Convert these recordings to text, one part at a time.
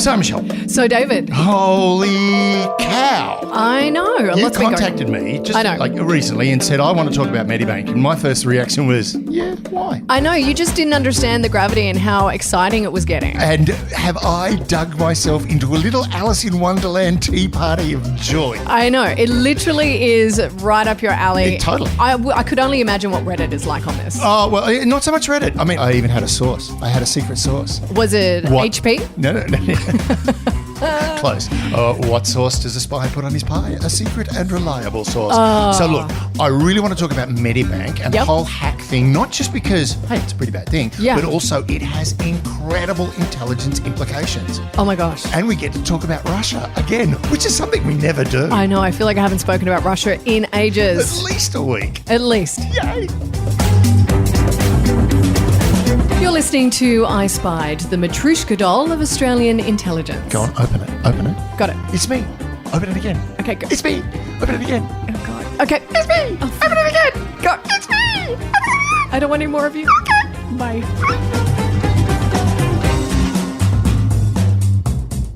So, Michelle. So, David. Holy cow. I know. You contacted me just recently and said, I want to talk about Medibank. And my first reaction was, yeah, why? I know. You just didn't understand the gravity and how exciting it was getting. And have I dug myself into a little Alice in Wonderland tea party of joy? I know. It literally is right up your alley. Yeah, totally. I could only imagine what Reddit is like on this. Oh, well, not so much Reddit. I mean, I even had a source. I had a secret source. Was it HP? No. Close. What sauce does a spy put on his pie? A secret and reliable source. So look, I really want to talk about Medibank and the whole hack thing, not just because, hey, it's a pretty bad thing, but also it has incredible intelligence implications. Oh my gosh. And we get to talk about Russia again, which is something we never do. I know. I feel like I haven't spoken about Russia in ages. At least a week. At least. Yay. You're listening to I Spied, the Matryoshka doll of Australian intelligence. Go on, open it. Got it. It's me. Open it again. Okay, go. It's me. Open it again. Oh, God. Okay. It's me. Oh, open it again. Go. It's me. I don't want any more of you. Okay. Bye.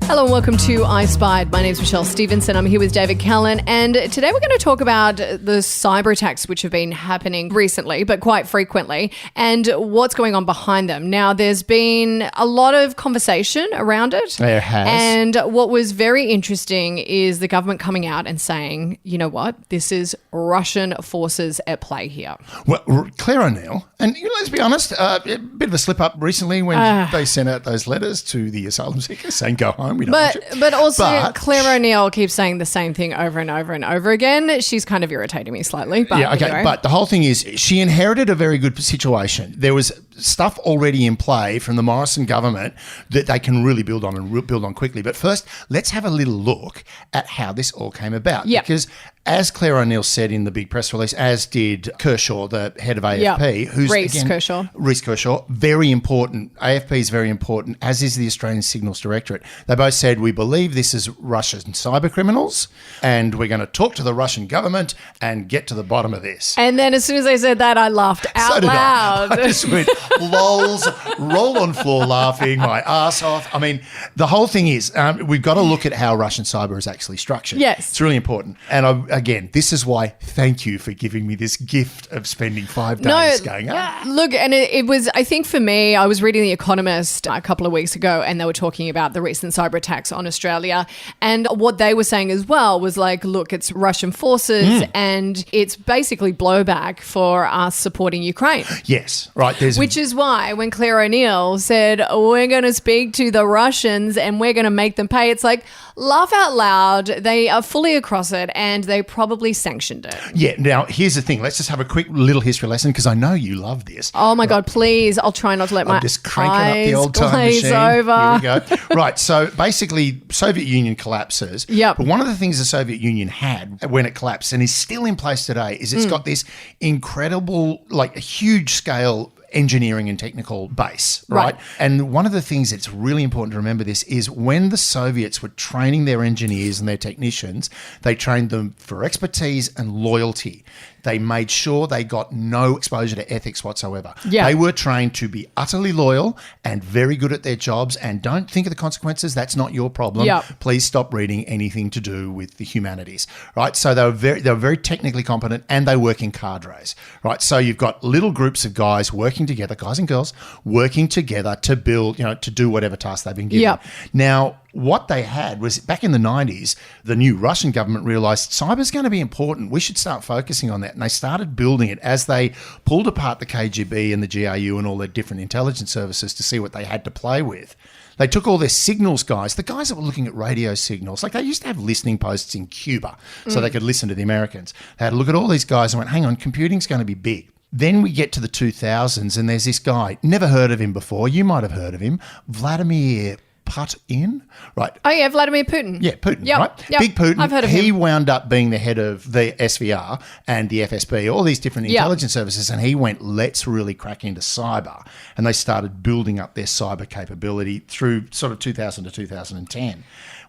Hello and welcome to I Spied. My name's Michelle Stevenson. I'm here with David Callan, and today we're going to talk about the cyber attacks which have been happening recently, but quite frequently, and what's going on behind them. Now, there's been a lot of conversation around it. There has. And what was very interesting is the government coming out and saying, you know what, this is Russian forces at play here. Well, Claire O'Neill, and let's be honest, a bit of a slip-up recently when they sent out those letters to the asylum seekers saying, go home. But also Claire O'Neill keeps saying the same thing over and over and over again. She's kind of irritating me slightly. But yeah, okay. Anyway. But the whole thing is she inherited a very good situation. There was stuff already in play from the Morrison government that they can really build on and build on quickly. But first, let's have a little look at how this all came about. Yep. Because as Claire O'Neill said in the big press release, as did Kershaw, the head of AFP, who's Reece Kershaw, very important. AFP is very important, as is the Australian Signals Directorate. They both said, we believe this is Russian cyber criminals and we're going to talk to the Russian government and get to the bottom of this. And then as soon as they said that, I laughed out loud. I just went, lols, roll on floor laughing, my ass off. I mean, the whole thing is we've got to look at how Russian cyber is actually structured. Yes. It's really important. And again, this is why thank you for giving me this gift of spending 5 days going, Look, and it was, I think for me, I was reading The Economist a couple of weeks ago and they were talking about the recent cyber attacks on Australia. And what they were saying as well was like, look, it's Russian forces and it's basically blowback for us supporting Ukraine. Yes, right. Which is why when Claire O'Neill said, we're going to speak to the Russians and we're going to make them pay, it's like, laugh out loud. They are fully across it and they probably sanctioned it. Yeah. Now, here's the thing. Let's just have a quick little history lesson because I know you love this. Oh, my God, please. I'll try not to let my just cranking up the old time machine. Over. Here we go. Right. So basically, Soviet Union collapses. Yep. But one of the things the Soviet Union had when it collapsed and is still in place today is it's got this incredible, like a huge scale engineering and technical base, right? And one of the things that's really important to remember this is when the Soviets were training their engineers and their technicians, they trained them for expertise and loyalty. They made sure they got no exposure to ethics whatsoever. Yeah. They were trained to be utterly loyal and very good at their jobs and don't think of the consequences. That's not your problem. Yep. Please stop reading anything to do with the humanities, right? So they were very technically competent and they work in cadres, right? So you've got little groups of guys working together, guys and girls, working together to build, to do whatever task they've been given. Yep. Now, what they had was back in the 90s, the new Russian government realised cyber's going to be important. We should start focusing on that. And they started building it as they pulled apart the KGB and the GRU and all their different intelligence services to see what they had to play with. They took all their signals guys, the guys that were looking at radio signals, like they used to have listening posts in Cuba so they could listen to the Americans. They had a look at all these guys and went, hang on, computing's going to be big. Then we get to the 2000s and there's this guy, never heard of him before. You might have heard of him, Vladimir Putin, right? Oh, yeah, Vladimir Putin. Yeah, Putin, yep. right? Yep. Big Putin. I've heard of him. He wound up being the head of the SVR and the FSB, all these different intelligence services, and he went, let's really crack into cyber. And they started building up their cyber capability through sort of 2000 to 2010.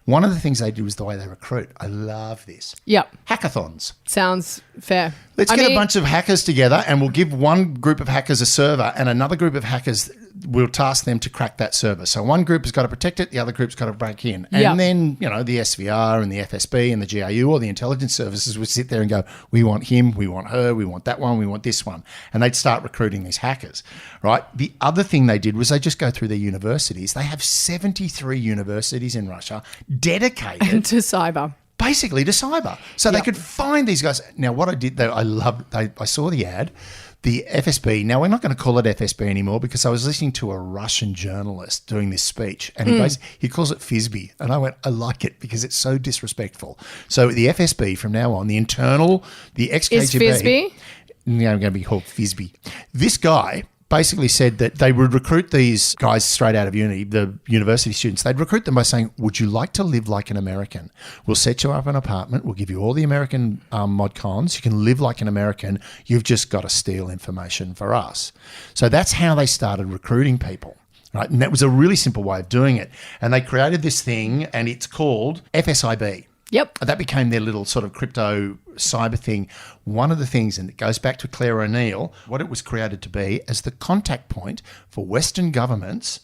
One of the things they do is the way they recruit. I love this. Yep. Hackathons. Sounds fair. Let's get a bunch of hackers together and we'll give one group of hackers a server and another group of hackers we'll task them to crack that server. So one group has got to protect it, the other group's got to break in. And then, the SVR and the FSB and the GRU or the intelligence services would sit there and go, we want him, we want her, we want that one, we want this one. And they'd start recruiting these hackers, right? The other thing they did was they just go through their universities. They have 73 universities in Russia dedicated to cyber. Basically to cyber. So they could find these guys. Now, what I did, though, I saw the ad, the FSB. Now, we're not going to call it FSB anymore because I was listening to a Russian journalist doing this speech and he calls it FISB. And I went, I like it because it's so disrespectful. So the FSB from now on, the ex-KGB. Is FISB? Now I'm going to be called FISB. This guy basically said that they would recruit these guys straight out of uni, the university students. They'd recruit them by saying, would you like to live like an American? We'll set you up an apartment. We'll give you all the American mod cons. You can live like an American. You've just got to steal information for us. So that's how they started recruiting people. Right? And that was a really simple way of doing it. And they created this thing and it's called FSIB. Yep. That became their little sort of crypto cyber thing. One of the things, and it goes back to Claire O'Neill, what it was created to be as the contact point for Western governments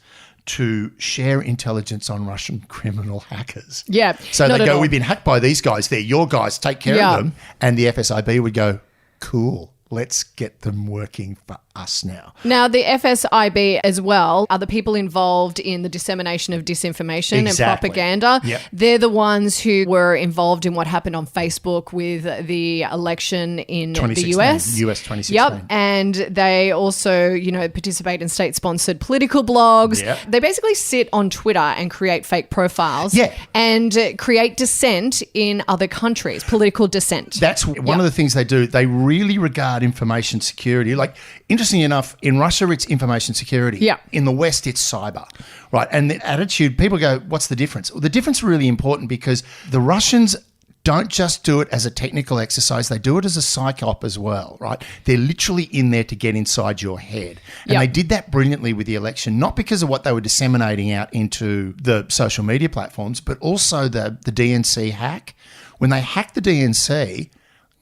to share intelligence on Russian criminal hackers. Yeah. So they go, we've been hacked by these guys. They're your guys. Take care of them. And the FSIB would go, cool. Let's get them working for us now. Now, the FSIB as well are the people involved in the dissemination of disinformation and propaganda. Yep. They're the ones who were involved in what happened on Facebook with the election in the US. US 2016. Yep. And they also, participate in state-sponsored political blogs. Yep. They basically sit on Twitter and create fake profiles and create dissent in other countries, political dissent. That's one of the things they do. They really regard information security. Like, interestingly enough, in Russia, it's information security. Yeah. In the West, it's cyber, right? And the attitude, people go, what's the difference? Well, the difference is really important because the Russians don't just do it as a technical exercise. They do it as a psych op as well, right? They're literally in there to get inside your head. And they did that brilliantly with the election, not because of what they were disseminating out into the social media platforms, but also the DNC hack. When they hacked the DNC,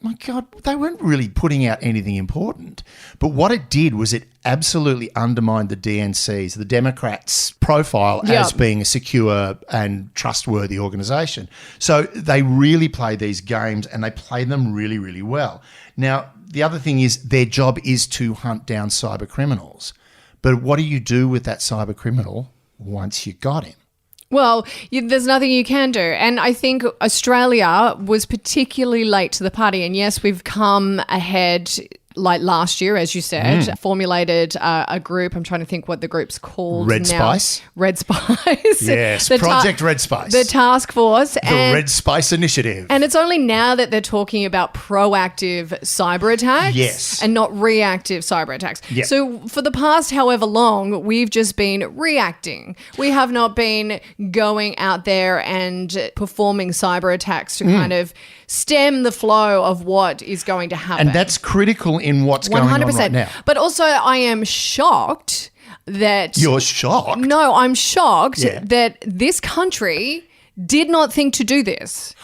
my God, they weren't really putting out anything important. But what it did was it absolutely undermined the DNC's, the Democrats' profile as being a secure and trustworthy organisation. So they really play these games and they play them really, really well. Now, the other thing is their job is to hunt down cyber criminals. But what do you do with that cyber criminal once you got him? Well, there's nothing you can do. And I think Australia was particularly late to the party. And yes, we've come ahead like last year, as you said, formulated a group. I'm trying to think what the group's called Red now. Spice? Red Spice. Yes, Project Red Spice. The task force. The Red Spice Initiative. And it's only now that they're talking about proactive cyber attacks. Yes. And not reactive cyber attacks. Yep. So for the past however long, we've just been reacting. We have not been going out there and performing cyber attacks to kind of stem the flow of what is going to happen. And that's critical in what's going on right now. But also I am shocked that... You're shocked? No, I'm shocked that this country did not think to do this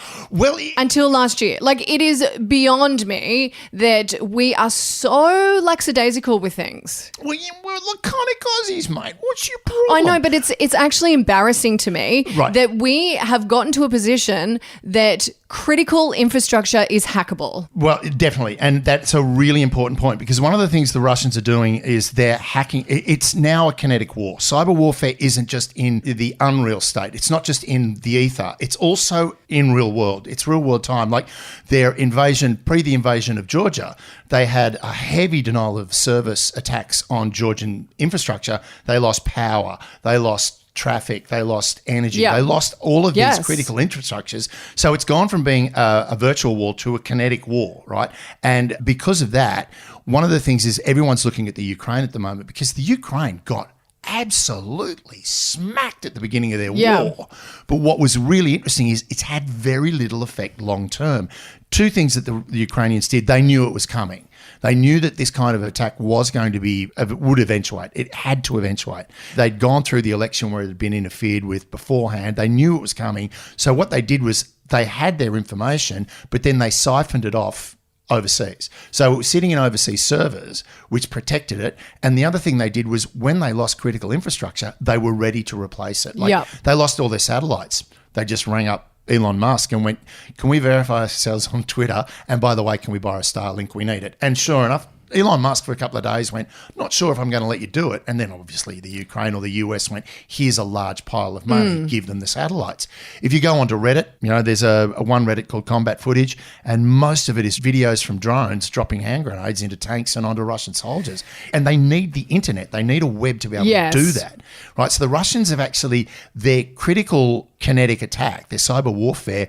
until last year. Like, it is beyond me that we are so lackadaisical with things. Well, we're laconic Aussies, mate. What's your problem? I know, but it's actually embarrassing to me that we have gotten to a position that critical infrastructure is hackable. Well, definitely. And that's a really important point because one of the things the Russians are doing is they're hacking. It's now a kinetic war. Cyber warfare isn't just in the unreal state. It's not just in the ether. It's also in real world. It's real world time. Like their invasion, the invasion of Georgia, they had a heavy denial of service attacks on Georgian infrastructure. They lost power. They lost traffic, they lost energy, they lost all of these critical infrastructures. So it's gone from being a virtual war to a kinetic war, right? And because of that, one of the things is everyone's looking at the Ukraine at the moment because the Ukraine got absolutely smacked at the beginning of their war. But what was really interesting is it's had very little effect long term. Two things that the Ukrainians did, they knew it was coming. They knew that this kind of attack was going to be, would eventuate. It had to eventuate. They'd gone through the election where it had been interfered with beforehand. They knew it was coming. So what they did was they had their information, but then they siphoned it off overseas. So it was sitting in overseas servers, which protected it. And the other thing they did was when they lost critical infrastructure, they were ready to replace it. They lost all their satellites. They just rang up Elon Musk and went, can we verify ourselves on Twitter? And by the way, can we borrow Starlink? We need it. And sure enough, Elon Musk for a couple of days went, not sure if I'm going to let you do it. And then obviously the Ukraine or the US went, here's a large pile of money, give them the satellites. If you go onto Reddit, there's a one Reddit called Combat Footage, and most of it is videos from drones dropping hand grenades into tanks and onto Russian soldiers. And they need the internet. They need a web to be able to do that. Right. So the Russians have actually, their critical kinetic attack, their cyber warfare,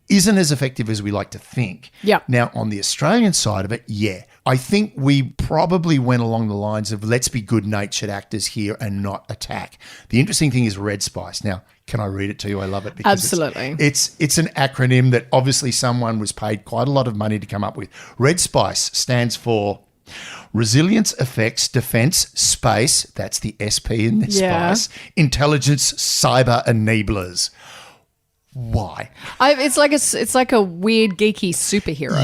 isn't as effective as we like to think. Now, on the Australian side of it, I think we probably went along the lines of let's be good-natured actors here and not attack. The interesting thing is Red Spice. Now, can I read it to you? I love it because absolutely. It's an acronym that obviously someone was paid quite a lot of money to come up with. Red Spice stands for Resilience Effects Defense Space. That's the SP in this spice. Intelligence Cyber Enablers. Why? It's like a weird geeky superhero.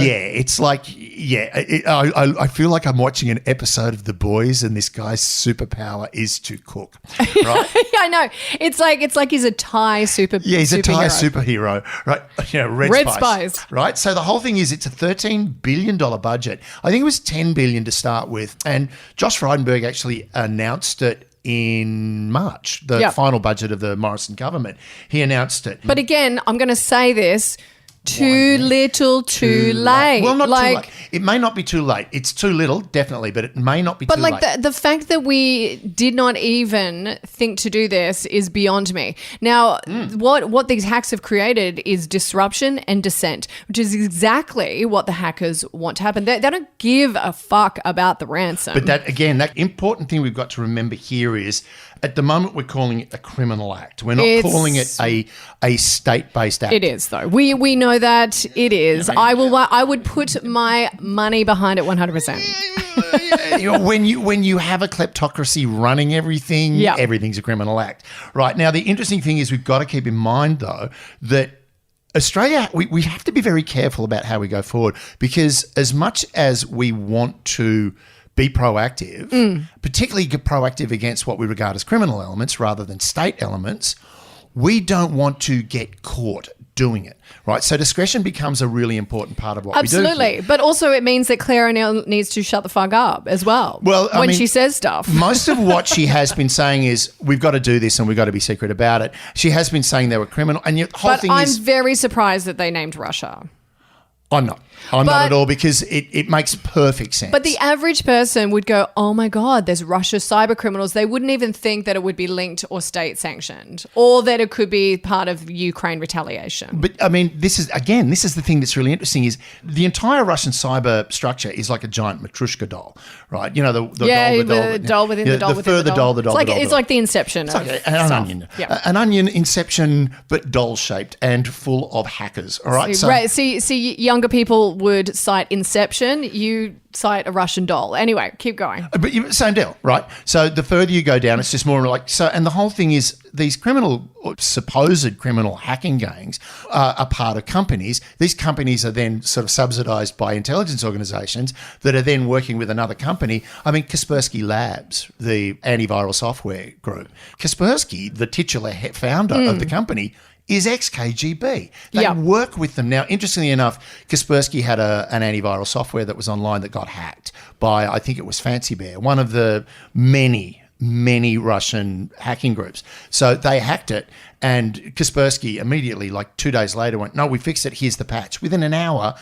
I feel like I'm watching an episode of The Boys, and this guy's superpower is to cook. Right? I know. It's like he's a Thai he's a Thai superhero, right? Red Spice, right? So the whole thing is it's a $13 billion budget. I think it was $10 billion to start with, and Josh Frydenberg actually announced it in March, the final budget of the Morrison government. He announced it. But again, I'm going to say this, too little, too late. Well, not too late. It may not be too late. It's too little, definitely, but it may not be too late. But the fact that we did not even think to do this is beyond me. Now, what these hacks have created is disruption and dissent, which is exactly what the hackers want to happen. They don't give a fuck about the ransom. But that important thing we've got to remember here is at the moment we're calling it a criminal act. We're not calling it a state-based act. It is, though. We know that it is. I would put my money behind it 100%. When you have a kleptocracy running everything, everything's a criminal act. Right. Now, the interesting thing is we've got to keep in mind, though, that Australia, we have to be very careful about how we go forward, because as much as we want to be proactive, particularly proactive against what we regard as criminal elements rather than state elements, we don't want to get caught doing it, right? So discretion becomes a really important part of what we do. Absolutely. But also it means that Claire O'Neill needs to shut the fuck up as well when she says stuff. Most of what she has been saying is we've got to do this and we've got to be secret about it. She has been saying they were criminal. And the whole thing I'm very surprised that they named Russia. I'm not at all, because it makes perfect sense. But the average person would go, oh my God, there's Russia cyber criminals. They wouldn't even think that it would be linked or state sanctioned, or that it could be part of Ukraine retaliation. But I mean, this is the thing that's really interesting is the entire Russian cyber structure is like a giant Matryoshka doll, right? You know, the doll within the doll within the doll. It's like the Inception. It's like an onion. Yeah. An onion Inception, but doll-shaped and full of hackers, all right? See, younger people would cite Inception. You cite a Russian doll. Anyway, keep going. But same deal, right? So the further you go down, it's just more like so. And the whole thing is these supposed criminal hacking gangs are part of companies. These companies are then sort of subsidized by intelligence organizations that are then working with another company. I mean, Kaspersky Labs, the antiviral software group. Kaspersky, the titular founder of the company, is ex-KGB. They work with them. Now, interestingly enough, Kaspersky had an antiviral software that was online that got hacked by, I think it was Fancy Bear, one of the many Russian hacking groups. So they hacked it, and Kaspersky immediately, like 2 days later, went, no, we fixed it, here's the patch. Within an hour,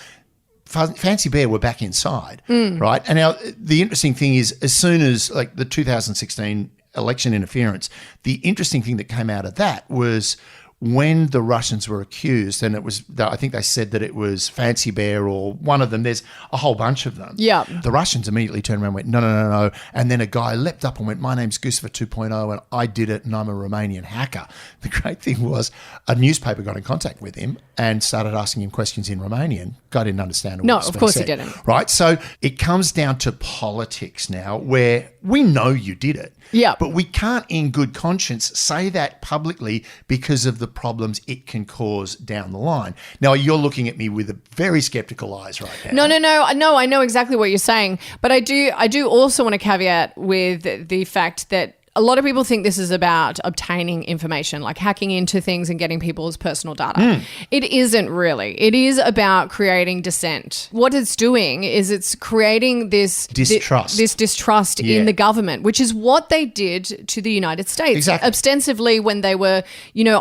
Fancy Bear were back inside, right? And now the interesting thing is, as soon as like the 2016 election interference, the interesting thing that came out of that was when the Russians were accused, and it was, I think they said that it was Fancy Bear or one of them, there's a whole bunch of them. Yeah. The Russians immediately turned around and went, no. And then a guy leapt up and went, my name's Gustav 2.0 and I did it and I'm a Romanian hacker. The great thing was a newspaper got in contact with him and started asking him questions in Romanian. Guy didn't understand what was being said. No, of course he didn't. Right? So it comes down to politics now, where we know you did it. Yeah. But we can't in good conscience say that publicly because of the problems it can cause down the line. Now, you're looking at me with a very skeptical eyes right now. No, I know exactly what you're saying, but I do also want to caveat with the fact that a lot of people think this is about obtaining information, like hacking into things and getting people's personal data. It isn't really. It is about creating dissent. What it's doing is it's creating this distrust, this distrust in the government, which is what they did to the United States ostensibly when they were,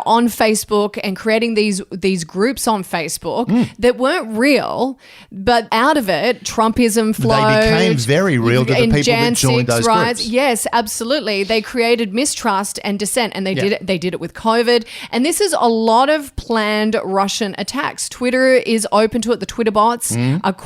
on Facebook and creating these groups on Facebook that weren't real, but out of it, Trumpism flowed. They became very real to the people that joined those groups. Yes, absolutely. They created mistrust and dissent, and they did it with COVID. And this is a lot of planned Russian attacks. Twitter is open to it. The Twitter bots are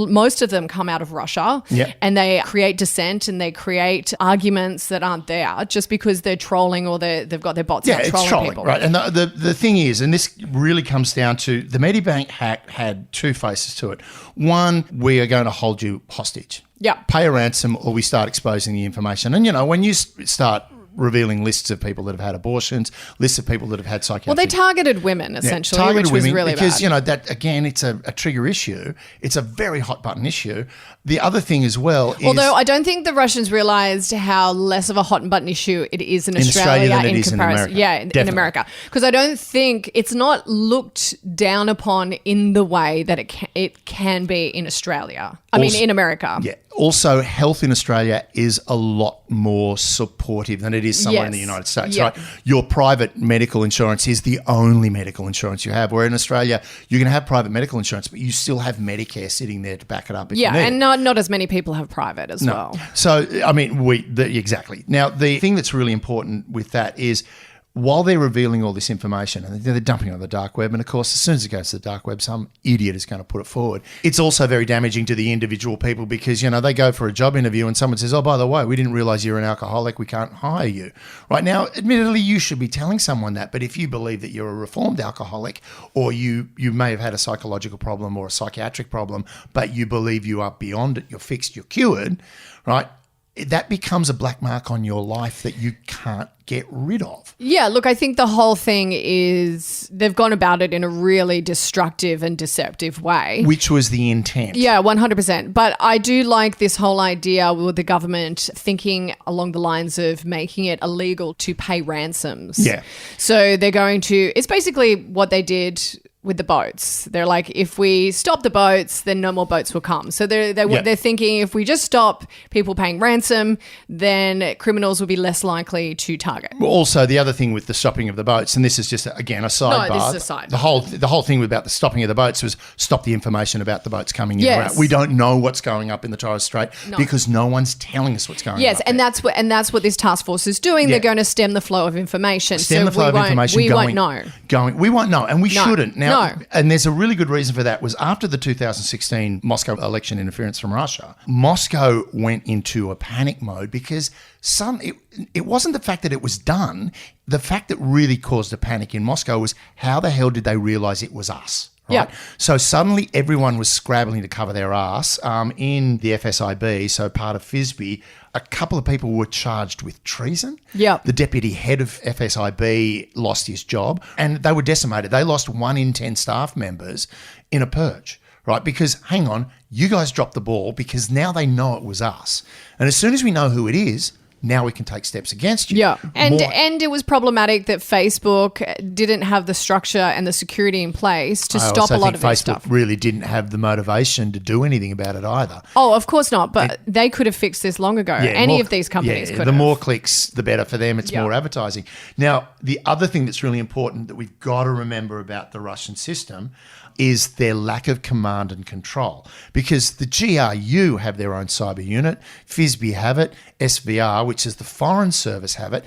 most of them come out of Russia, and they create dissent and they create arguments that aren't there just because they're trolling or they've got their bots out trolling people. Right. And the thing is, and this really comes down to the Medibank hack had two faces to it. One, we are going to hold you hostage. Yeah. Pay a ransom or we start exposing the information. And, when you start revealing lists of people that have had abortions, lists of people that have had psychiatric... Well, they targeted women, essentially, which was really because, bad. that, again, it's a trigger issue. It's a very hot button issue. The other thing as well is... Although I don't think the Russians realised how less of a hot button issue it is in Australia than it in is comparison. in America. In America. Because I don't think... It's not looked down upon in the way that it can be in Australia. In America. Yeah. Also, health in Australia is a lot more supportive than it is somewhere in the United States, right? Your private medical insurance is the only medical insurance you have, where in Australia, you can have private medical insurance, but you still have Medicare sitting there to back it up if you need and not as many people have private as well. So, exactly. Now, the thing that's really important with that is while they're revealing all this information and they're dumping it on the dark web, and of course, as soon as it goes to the dark web, some idiot is going to put it forward. It's also very damaging to the individual people because, they go for a job interview and someone says, oh, by the way, we didn't realize you're an alcoholic. We can't hire you. Right now, admittedly, you should be telling someone that. But if you believe that you're a reformed alcoholic or you may have had a psychological problem or a psychiatric problem, but you believe you are beyond it, you're fixed, you're cured, right? That becomes a black mark on your life that you can't get rid of. Yeah, look, I think the whole thing is they've gone about it in a really destructive and deceptive way. Which was the intent. Yeah, 100%. But I do like this whole idea with the government thinking along the lines of making it illegal to pay ransoms. Yeah. So they're going to, it's basically what they did with the boats. They're like, if we stop the boats, then no more boats will come. So they're thinking if we just stop people paying ransom, then criminals will be less likely to target. Well, also, the other thing with the stopping of the boats, and this is just, again, a sidebar. No, this is a side. The whole thing about the stopping of the boats was stop the information about the boats coming in or out. We don't know what's going up in the Torres Strait because no one's telling us what's going on. Yes, and that's what this task force is doing. They're going to stem the flow of information. The flow of information. We won't know. We won't know, and we shouldn't. Now, No. And there's a really good reason for that was after the 2016 Moscow election interference from Russia, Moscow went into a panic mode because it wasn't the fact that it was done. The fact that really caused a panic in Moscow was how the hell did they realize it was us? Right? Yeah. So suddenly everyone was scrabbling to cover their ass. In the FSIB, so part of FSB, a couple of people were charged with treason. Yeah. The deputy head of FSIB lost his job and they were decimated. They lost 1 in 10 staff members in a purge, right? Because, hang on, you guys dropped the ball because now they know it was us. And as soon as we know who it is, now we can take steps against you. Yeah. And it was problematic that Facebook didn't have the structure and the security in place to stop a lot of this stuff. Facebook really didn't have the motivation to do anything about it either. Oh, of course not. But they could have fixed this long ago. Any of these companies could have. The more clicks, the better for them. It's more advertising. Now, the other thing that's really important that we've got to remember about the Russian system is their lack of command and control. Because the GRU have their own cyber unit, FSB have it, SVR, which is the Foreign Service, have it.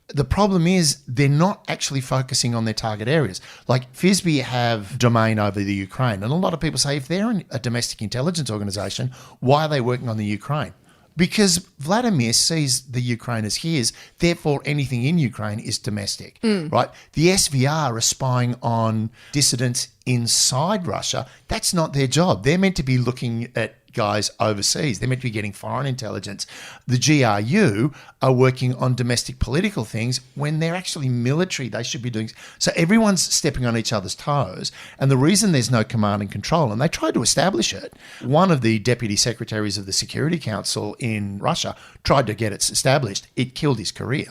The problem is they're not actually focusing on their target areas. Like FSB have domain over the Ukraine. And a lot of people say if they're a domestic intelligence organisation, why are they working on the Ukraine? Because Vladimir sees the Ukraine as his, therefore anything in Ukraine is domestic, right? The SVR are spying on dissidents inside Russia. That's not their job. They're meant to be looking at guys overseas. They're meant to be getting foreign intelligence. The GRU are working on domestic political things when they're actually military. They should be doing... So everyone's stepping on each other's toes. And the reason there's no command and control, and they tried to establish it, one of the deputy secretaries of the Security Council in Russia tried to get it established. It killed his career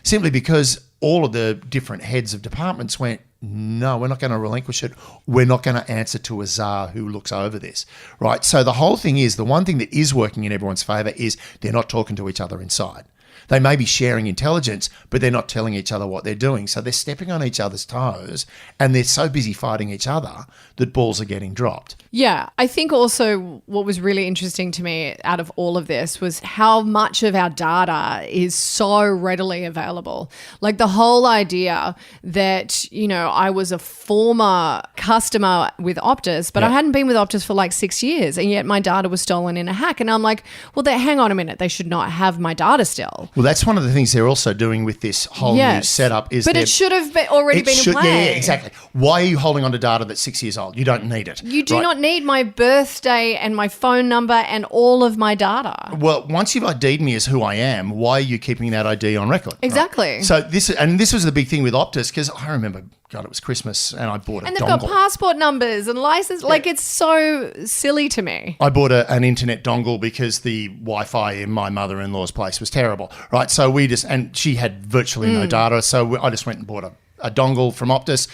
simply because all of the different heads of departments went, no, we're not going to relinquish it. We're not going to answer to a czar who looks over this, right? So the whole thing is, the one thing that is working in everyone's favour is they're not talking to each other inside. They may be sharing intelligence, but they're not telling each other what they're doing. So they're stepping on each other's toes, and they're so busy fighting each other that balls are getting dropped. Yeah, I think also what was really interesting to me out of all of this was how much of our data is so readily available. Like the whole idea that, you know, I was a former customer with Optus, but I hadn't been with Optus for like 6 years, and yet my data was stolen in a hack. And I'm like, well, hang on a minute, they should not have my data still. Well, that's one of the things they're also doing with this whole new setup. But it should have already been in play. Yeah, exactly. Why are you holding on to data that's 6 years old? You don't need it. You do not need my birthday and my phone number and all of my data. Well, once you've ID'd me as who I am, why are you keeping that ID on record? Exactly. Right? So this was the big thing with Optus, because I remember, God, it was Christmas and I bought a dongle. And they've got passport numbers and license. Like, it's so silly to me. I bought an internet dongle because the Wi-Fi in my mother-in-law's place was terrible, right? So and she had virtually no data, so I just went and bought a dongle from Optus.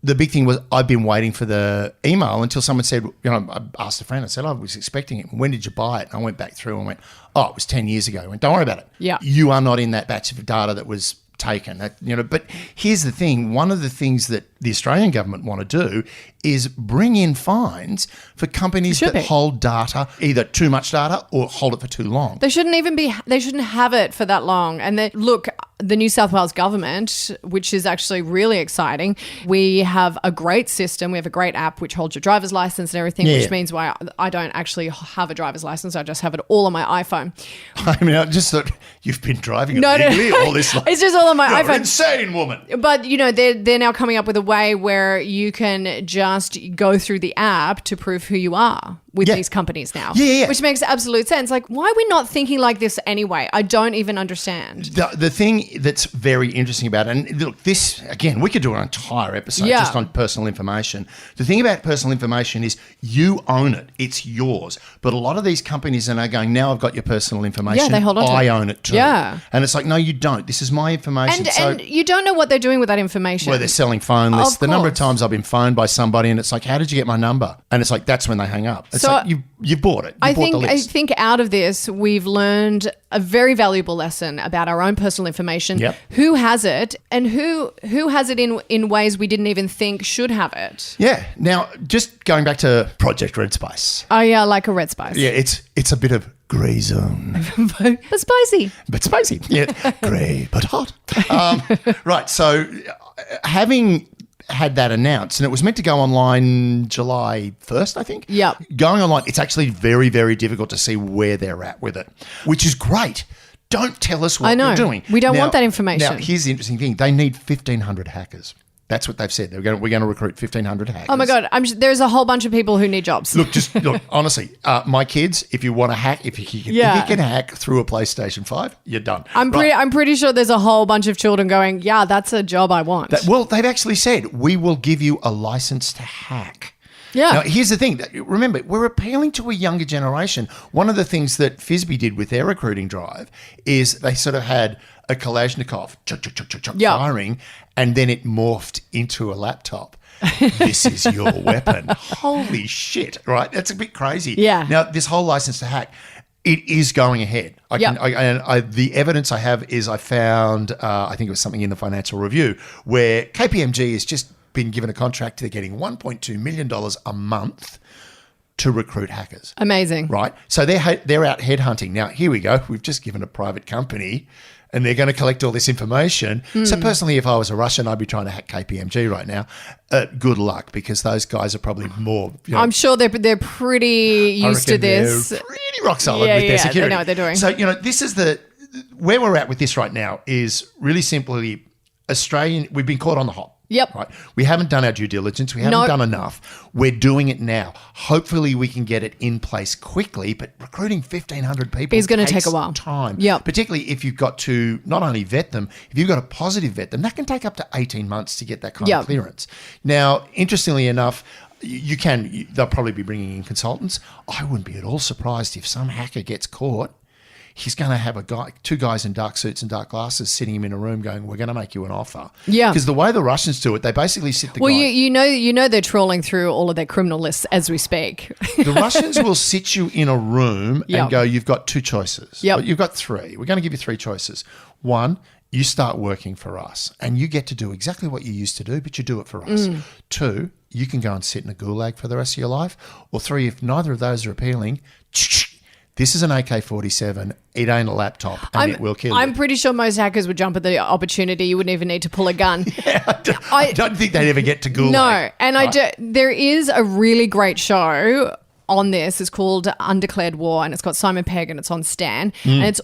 The big thing was I've been waiting for the email until someone said, you know, I asked a friend, I said, I was expecting it. When did you buy it? And I went back through and went, oh, it was 10 years ago. I went, don't worry about it. Yeah. You are not in that batch of data that was taken. But here's the thing. One of the things that the Australian government want to do is bring in fines for companies that hold data, either too much data or hold it for too long. They shouldn't have it for that long. And the New South Wales government, which is actually really exciting, we have a great system. We have a great app which holds your driver's license and everything, which means why I don't actually have a driver's license. I just have it all on my iPhone. I mean, I just thought you've been driving illegally all this life. It's just all on my iPhone. You're an insane woman. But, you know, they're now coming up with a way where you can just go through the app to prove who you are with these companies now. Yeah. Which makes absolute sense. Like, why are we not thinking like this anyway? I don't even understand. The thing that's very interesting about it, and look, this, again, we could do an entire episode just on personal information. The thing about personal information is you own it. It's yours. But a lot of these companies are now going, now I've got your personal information. Yeah, they hold on to I it. own it too. Yeah. And it's like, no, you don't. This is my information. And you don't know what they're doing with that information. Well, they're selling phone lists. The number of times I've been phoned by somebody and it's like, how did you get my number? And it's like, that's when they hang up. It's like, you've bought it. I think out of this, we've learned a very valuable lesson about our own personal information, who has it, and who has it in ways we didn't even think should have it. Yeah. Now, just going back to Project Red Spice. Oh, yeah, like a red spice. Yeah, it's a bit of grey zone. But spicy. But spicy. Yeah, grey but hot. Right, so having had that announced, and it was meant to go online July 1st, I think. Yep. Going online, it's actually very, very difficult to see where they're at with it, which is great. Don't tell us what they're doing. We don't want that information. Now, here's the interesting thing. They need 1,500 hackers. That's what they've said. We're going to recruit 1,500 hackers. Oh, my God. there's a whole bunch of people who need jobs. Look, honestly, my kids, if you want to hack, if you can hack through a PlayStation 5, you're done. I'm pretty sure there's a whole bunch of children going, yeah, that's a job I want. Well, they've actually said, we will give you a license to hack. Yeah. Now, here's the thing. Remember, we're appealing to a younger generation. One of the things that FISB did with their recruiting drive is they sort of had a Kalashnikov firing, and then it morphed into a laptop. This is your weapon. Holy shit, right? That's a bit crazy. Yeah. Now, this whole license to hack, it is going ahead. The evidence I have is I found, I think it was something in the Financial Review, where KPMG has just been given a contract. They're getting $1.2 million a month to recruit hackers. Amazing. Right? So they're out headhunting. Now, here we go. We've just given a private company and they're going to collect all this information. So personally, if I was a Russian, I'd be trying to hack KPMG right now. Good luck, because those guys are probably more... I'm sure they're pretty used to this. They're pretty rock solid with their security. They know what they're doing. So, this is where we're at with this right now is really simply we've been caught on the hop. Yep. Right? We haven't done our due diligence. We haven't done enough. We're doing it now. Hopefully we can get it in place quickly, but recruiting 1,500 people is going to take a while. Time. Yep. Particularly if you've got to not only vet them, if you've got a positive vet them, that can take up to 18 months to get that kind of clearance. Now, interestingly enough, they'll probably be bringing in consultants. I wouldn't be at all surprised if some hacker gets caught. He's going to have two guys in dark suits and dark glasses sitting him in a room going, we're going to make you an offer. Yeah. Because the way the Russians do it, they basically sit the guy. Well, you know they're trawling through all of their criminal lists as we speak. The Russians will sit you in a room and go, you've got two choices. Yep. You've got three. We're going to give you three choices. One, you start working for us and you get to do exactly what you used to do, but you do it for us. Two, you can go and sit in a gulag for the rest of your life. Or three, if neither of those are appealing, this is an AK-47. It ain't a laptop, and it will kill you. I'm pretty sure most hackers would jump at the opportunity. You wouldn't even need to pull a gun. I don't think they'd ever get to gulag. No, and there is a really great show on this. It's called Undeclared War, and it's got Simon Pegg, and it's on Stan, and it's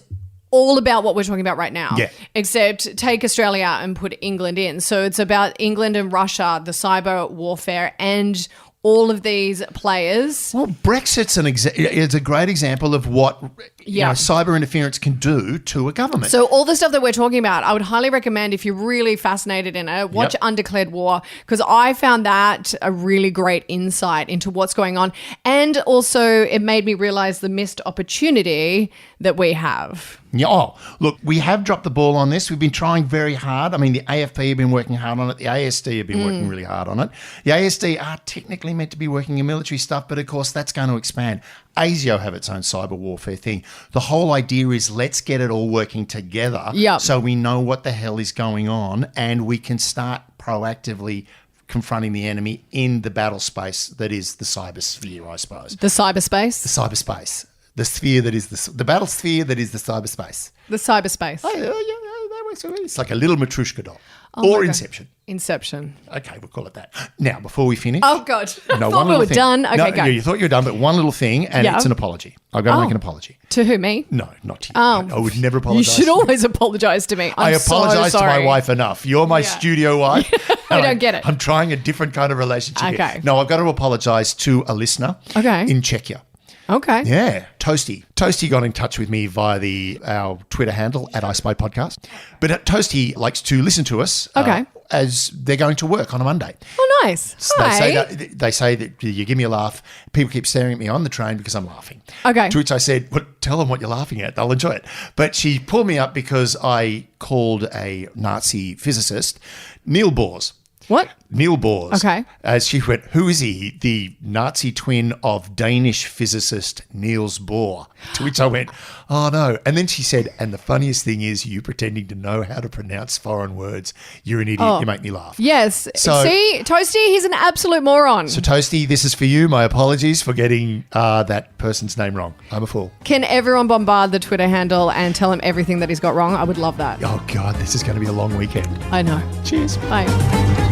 all about what we're talking about right now. Yeah. Except take Australia out and put England in. So it's about England and Russia, the cyber warfare, and all of these players. Well, Brexit's it's a great example of what cyber interference can do to a government. So all the stuff that we're talking about, I would highly recommend if you're really fascinated in it, watch Undeclared War, because I found that a really great insight into what's going on. And also it made me realize the missed opportunity that we have. Yeah. Oh, look, we have dropped the ball on this. We've been trying very hard. I mean, the AFP have been working hard on it. The ASD have been working really hard on it. The ASD are technically meant to be working in military stuff, but of course that's going to expand. ASIO have its own cyber warfare thing. The whole idea is let's get it all working together so we know what the hell is going on and we can start proactively confronting the enemy in the battle space that is the cybersphere, I suppose. The cyberspace? The cyberspace. The sphere that is the battle sphere that is the cyberspace. The cyberspace. Oh, yeah, that works. It's like a little Matryoshka doll. Or Inception. Inception. Okay, we'll call it that. Now, before we finish. Oh, God. No, I thought we were done. Okay, go. You thought you were done, but one little thing, and it's an apology. I've got to make an apology. To who, me? No, not to you. I would never apologise. You should always apologise to me. I apologise to my wife enough. You're my studio wife. I don't get it. I'm trying a different kind of relationship Okay. here. No, I've got to apologise to a listener in Czechia. Okay. Yeah, Toasty. Toasty got in touch with me via our Twitter handle at iSpy Podcast. But Toasty likes to listen to us as they're going to work on a Monday. Oh, nice. So they say that you give me a laugh. People keep staring at me on the train because I'm laughing. Okay. To which I said, well, tell them what you're laughing at. They'll enjoy it. But she pulled me up because I called a Nazi physicist Neil Bohr. What? Neil Bohr. Okay. As she went, who is he? The Nazi twin of Danish physicist Niels Bohr. To which I went, oh no. And then she said, and the funniest thing is you pretending to know how to pronounce foreign words. You're an idiot. You make me laugh. Yes. So, see, Toasty, he's an absolute moron. So Toasty, this is for you. My apologies for getting that person's name wrong. I'm a fool. Can everyone bombard the Twitter handle and tell him everything that he's got wrong? I would love that. Oh God, this is going to be a long weekend. I know. Cheers. Bye.